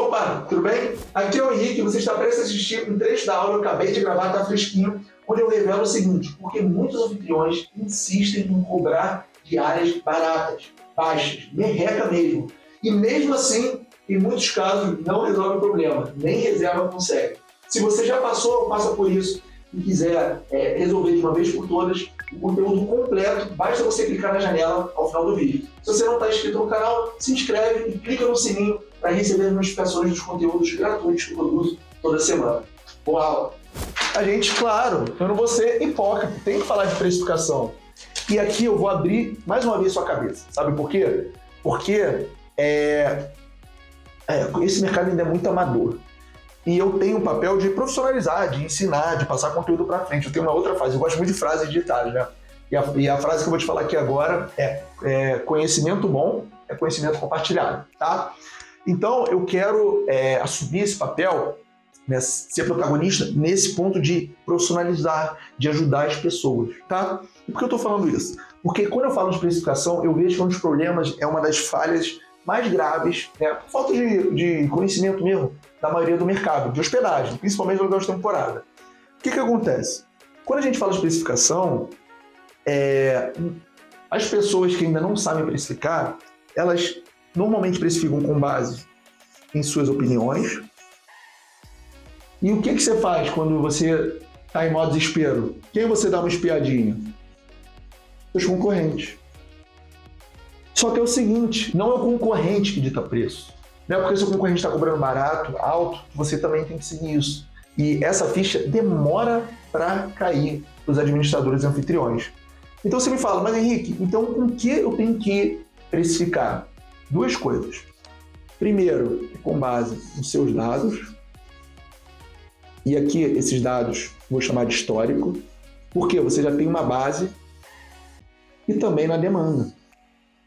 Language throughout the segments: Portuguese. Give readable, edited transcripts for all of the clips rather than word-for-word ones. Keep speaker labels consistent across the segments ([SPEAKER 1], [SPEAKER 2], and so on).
[SPEAKER 1] Opa, tudo bem? Aqui é o Henrique, você está prestes a assistir um trecho da aula que eu acabei de gravar, tá fresquinho, onde eu revelo o seguinte: porque muitos anfitriões insistem em cobrar diárias baratas, baixas, merreca mesmo. E mesmo assim, em muitos casos, não resolve o problema, nem reserva consegue. Se você já passou ou passa por isso e quiser resolver de uma vez por todas o conteúdo completo, basta você clicar na janela ao final do vídeo. Se você não está inscrito no canal, se inscreve e clica no sininho para receber notificações dos conteúdos gratuitos que eu produzo toda semana. Boa aula! A gente, claro, eu não vou ser hipócrita, tem que falar de precificação. E aqui eu vou abrir mais uma vez sua cabeça. Sabe por quê? Porque esse mercado ainda é muito amador. E eu tenho um papel de profissionalizar, de ensinar, de passar conteúdo para frente. Eu tenho uma outra frase, eu gosto muito de frases ditadas, né? E a frase que eu vou te falar aqui agora é conhecimento bom é conhecimento compartilhado, tá? Então, eu quero assumir esse papel, né, ser protagonista nesse ponto de profissionalizar, de ajudar as pessoas, tá? E por que eu estou falando isso? Porque quando eu falo de precificação, eu vejo que um dos problemas é uma das falhas mais graves, né, por falta de conhecimento mesmo, da maioria do mercado, de hospedagem, principalmente no lugar de temporada. O que acontece? Quando a gente fala de precificação, as pessoas que ainda não sabem precificar, elas normalmente precificam com base em suas opiniões. E o que você faz quando você está em modo desespero? Quem você dá uma espiadinha? Seus concorrentes. Só que é o seguinte, não é o concorrente que dita preço. Não é porque seu concorrente está cobrando barato, alto, você também tem que seguir isso. E essa ficha demora para cair para os administradores e anfitriões. Então você me fala, mas Henrique, então com que eu tenho que precificar? Duas coisas. Primeiro, com base nos seus dados. E aqui esses dados vou chamar de histórico, porque você já tem uma base e também na demanda.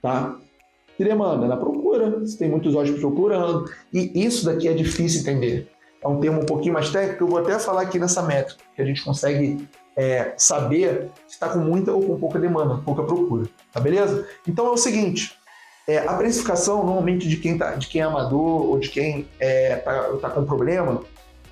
[SPEAKER 1] Tá? E demanda na procura, você tem muitos hóspedes procurando, e isso daqui é difícil entender. É um termo um pouquinho mais técnico, que eu vou até falar aqui nessa métrica, que a gente consegue saber se está com muita ou com pouca demanda, pouca procura, tá beleza? Então é o seguinte, a precificação normalmente de quem é amador ou de quem tá com problema,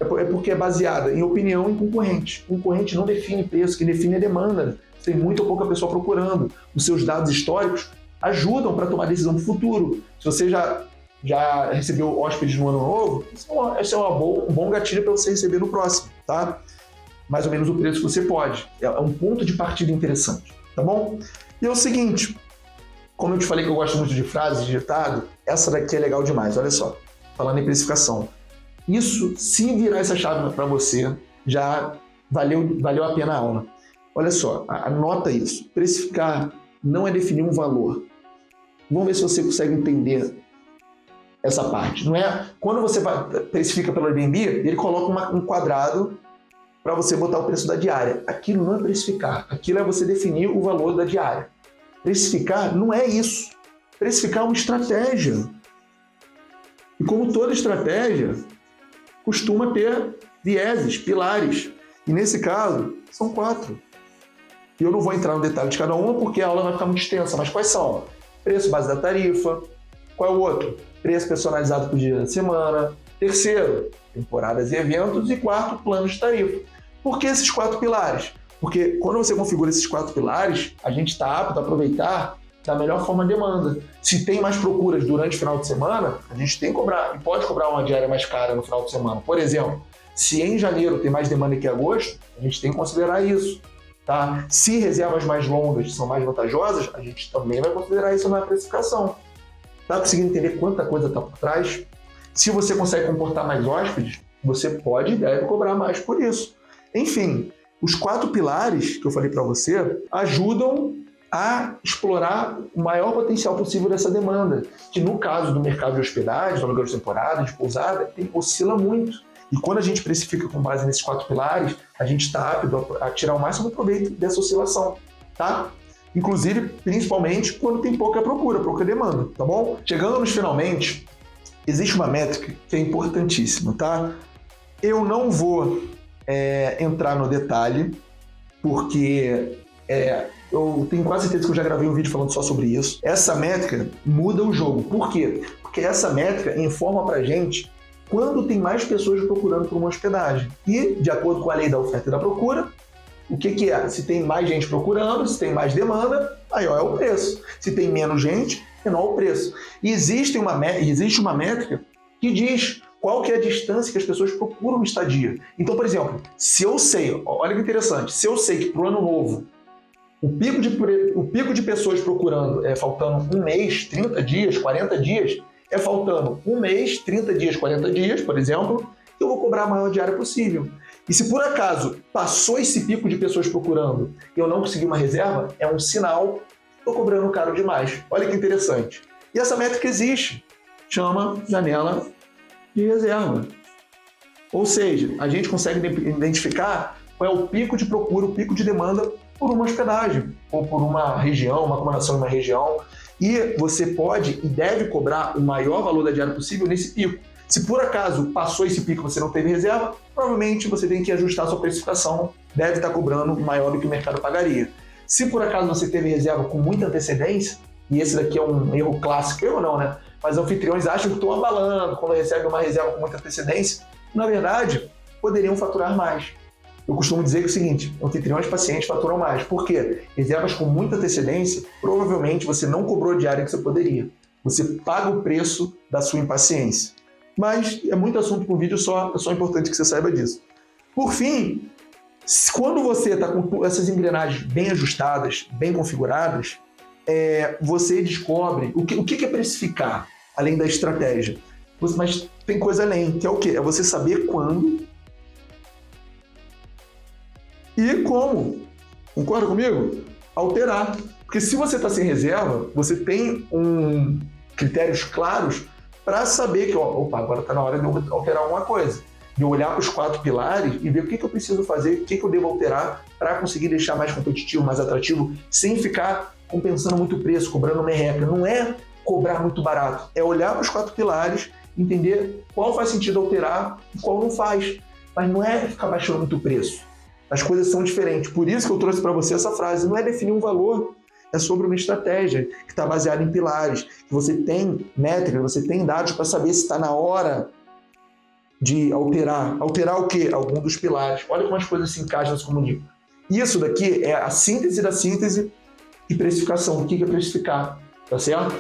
[SPEAKER 1] é porque é baseada em opinião e concorrente. O concorrente não define preço, quem define é demanda. Você tem muita ou pouca pessoa procurando. Os seus dados históricos ajudam para tomar decisão no futuro. Se você já recebeu hóspedes no ano novo, esse é um bom gatilho para você receber no próximo, tá? Mais ou menos o preço que você pode. É um ponto de partida interessante, tá bom? E é o seguinte, como eu te falei que eu gosto muito de frases, de ditado, essa daqui é legal demais, olha só. Falando em precificação. Isso, se virar essa chave para você, já valeu a pena a aula. Olha só, anota isso. Precificar não é definir um valor. Vamos ver se você consegue entender essa parte. Não é quando você precifica pelo Airbnb, ele coloca um quadrado para você botar o preço da diária. Aquilo não é precificar. Aquilo é você definir o valor da diária. Precificar não é isso. Precificar é uma estratégia. E como toda estratégia, costuma ter vieses, pilares. E nesse caso, são 4. E eu não vou entrar no detalhe de cada uma porque a aula vai ficar muito extensa. Mas quais são? Preço base da tarifa. Qual é o outro? Preço personalizado por dia da semana. Terceiro, temporadas e eventos. E quarto, plano de tarifa. Por que esses 4 pilares? Porque quando você configura esses 4 pilares, a gente está apto a aproveitar da melhor forma a demanda. Se tem mais procuras durante o final de semana, a gente tem que cobrar, e pode cobrar uma diária mais cara no final de semana. Por exemplo, se em janeiro tem mais demanda que em agosto, a gente tem que considerar isso. Tá? Se reservas mais longas são mais vantajosas, a gente também vai considerar isso na precificação. Tá conseguindo entender quanta coisa está por trás? Se você consegue comportar mais hóspedes, você pode e deve cobrar mais por isso. Enfim, os 4 pilares que eu falei para você ajudam a explorar o maior potencial possível dessa demanda, que no caso do mercado de hospedagem, do aluguel de temporada, de pousada, oscila muito. E quando a gente precifica com base nesses 4 pilares, a gente está apto a tirar o máximo proveito dessa oscilação, tá? Inclusive, principalmente quando tem pouca procura, pouca demanda, tá bom? Chegando nos finalmente, existe uma métrica que é importantíssima, tá? Eu não vou entrar no detalhe, porque eu tenho quase certeza que eu já gravei um vídeo falando só sobre isso. Essa métrica muda o jogo. Por quê? Porque essa métrica informa pra gente quando tem mais pessoas procurando por uma hospedagem. E, de acordo com a lei da oferta e da procura, o que é? Se tem mais gente procurando, se tem mais demanda, maior é o preço. Se tem menos gente, menor é o preço. E existe uma métrica que diz qual que é a distância que as pessoas procuram estadia. Então, por exemplo, se eu sei, olha que interessante, se eu sei que para o ano novo o pico de pessoas procurando é faltando um mês, 30 dias, 40 dias, é faltando um mês, 30 dias, 40 dias, por exemplo, eu vou cobrar a maior diária possível. E se por acaso passou esse pico de pessoas procurando e eu não consegui uma reserva, é um sinal que estou cobrando caro demais. Olha que interessante. E essa métrica existe, chama janela de reserva. Ou seja, a gente consegue identificar qual é o pico de procura, o pico de demanda por uma hospedagem, ou por uma região, uma acomodação em uma região. E você pode e deve cobrar o maior valor da diária possível nesse pico. Se por acaso passou esse pico e você não teve reserva, provavelmente você tem que ajustar a sua precificação, deve estar cobrando maior do que o mercado pagaria. Se por acaso você teve reserva com muita antecedência, e esse daqui é um erro clássico, erro não, né? Mas anfitriões acham que estão abalando quando recebem uma reserva com muita antecedência. Na verdade, poderiam faturar mais. Eu costumo dizer que é o seguinte, anfitriões pacientes faturam mais. Por quê? Reservas com muita antecedência, provavelmente você não cobrou a diária que você poderia. Você paga o preço da sua impaciência. Mas é muito assunto para um vídeo só, é só importante que você saiba disso. Por fim, quando você está com essas engrenagens bem ajustadas, bem configuradas, você descobre o que é precificar, além da estratégia. Mas tem coisa além, que é o quê? É você saber quando e como. Concorda comigo? Alterar. Porque se você está sem reserva, você tem critérios claros para saber que, agora está na hora de eu alterar alguma coisa. De eu olhar para os 4 pilares e ver o que eu preciso fazer, o que eu devo alterar para conseguir deixar mais competitivo, mais atrativo, sem ficar compensando muito o preço, cobrando merreca. Não é cobrar muito barato, é olhar para os 4 pilares, entender qual faz sentido alterar e qual não faz. Mas não é ficar baixando muito o preço. As coisas são diferentes. Por isso que eu trouxe para você essa frase. Não é definir um valor, é sobre uma estratégia que está baseada em pilares, que você tem métricas, você tem dados para saber se está na hora de alterar. Alterar o quê? Algum dos pilares. Olha como as coisas se encaixam, se comunicam. Isso daqui é a síntese da síntese e precificação. O que é precificar? Tá certo?